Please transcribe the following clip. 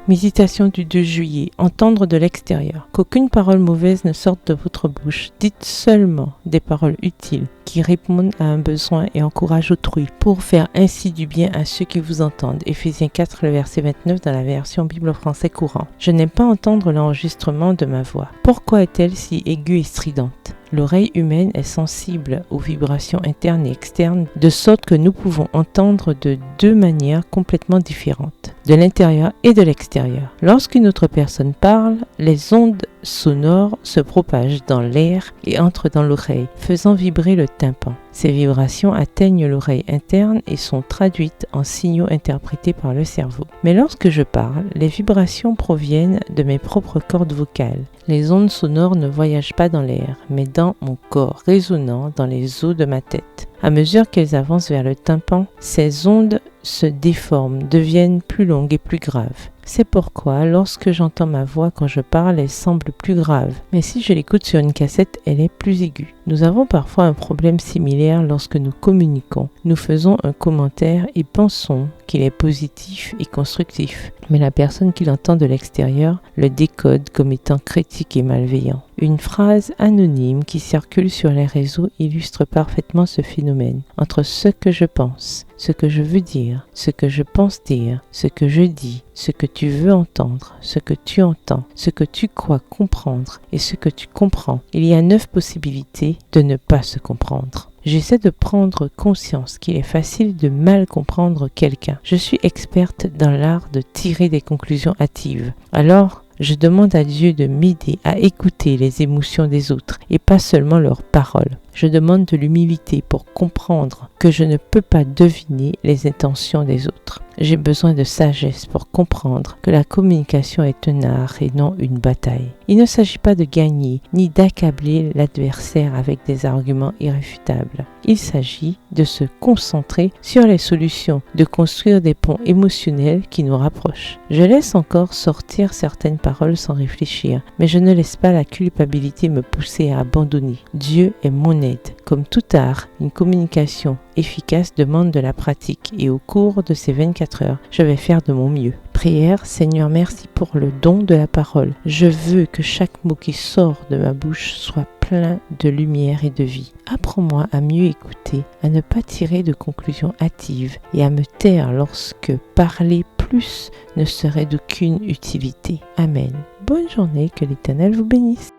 Méditation du 2 juillet. Entendre de l'extérieur. Qu'aucune parole mauvaise ne sorte de votre bouche. Dites seulement des paroles utiles qui répondent à un besoin et encouragent autrui pour faire ainsi du bien à ceux qui vous entendent. Éphésiens 4, le verset 29 dans la version Bible français courant. Je n'aime pas entendre l'enregistrement de ma voix. Pourquoi est-elle si aiguë et stridente? L'oreille humaine est sensible aux vibrations internes et externes, de sorte que nous pouvons entendre de deux manières complètement différentes, de l'intérieur et de l'extérieur. Lorsqu'une autre personne parle, les ondes sonores se propagent dans l'air et entrent dans l'oreille, faisant vibrer le tympan. Ces vibrations atteignent l'oreille interne et sont traduites en signaux interprétés par le cerveau. Mais lorsque je parle, les vibrations proviennent de mes propres cordes vocales. Les ondes sonores ne voyagent pas dans l'air, mais dans mon corps, résonnant dans les os de ma tête. À mesure qu'elles avancent vers le tympan, ces ondes se déforment, deviennent plus longues et plus graves. C'est pourquoi, lorsque j'entends ma voix quand je parle, elle semble plus grave. Mais si je l'écoute sur une cassette, elle est plus aiguë. Nous avons parfois un problème similaire lorsque nous communiquons. Nous faisons un commentaire et pensons qu'il est positif et constructif. Mais la personne qui l'entend de l'extérieur le décode comme étant critique et malveillant. Une phrase anonyme qui circule sur les réseaux illustre parfaitement ce phénomène. Entre ce que je pense, ce que je veux dire, ce que je pense dire, ce que je dis, ce que tu veux entendre, ce que tu entends, ce que tu crois comprendre et ce que tu comprends, il y a 9 possibilités de ne pas se comprendre. J'essaie de prendre conscience qu'il est facile de mal comprendre quelqu'un. Je suis experte dans l'art de tirer des conclusions hâtives. Alors, je demande à Dieu de m'aider à écouter les émotions des autres et pas seulement leurs paroles. Je demande de l'humilité pour comprendre que je ne peux pas deviner les intentions des autres. J'ai besoin de sagesse pour comprendre que la communication est un art et non une bataille. Il ne s'agit pas de gagner ni d'accabler l'adversaire avec des arguments irréfutables. Il s'agit de se concentrer sur les solutions, de construire des ponts émotionnels qui nous rapprochent. Je laisse encore sortir certaines paroles sans réfléchir, mais je ne laisse pas la culpabilité me pousser à abandonner. Dieu est mon aide. Comme tout art, une communication efficace demande de la pratique et au cours de ces 24 heures, je vais faire de mon mieux. Prière, Seigneur, merci pour le don de la parole. Je veux que chaque mot qui sort de ma bouche soit plein de lumière et de vie. Apprends-moi à mieux écouter, à ne pas tirer de conclusions hâtives et à me taire lorsque parler plus ne serait d'aucune utilité. Amen. Bonne journée, que l'Éternel vous bénisse.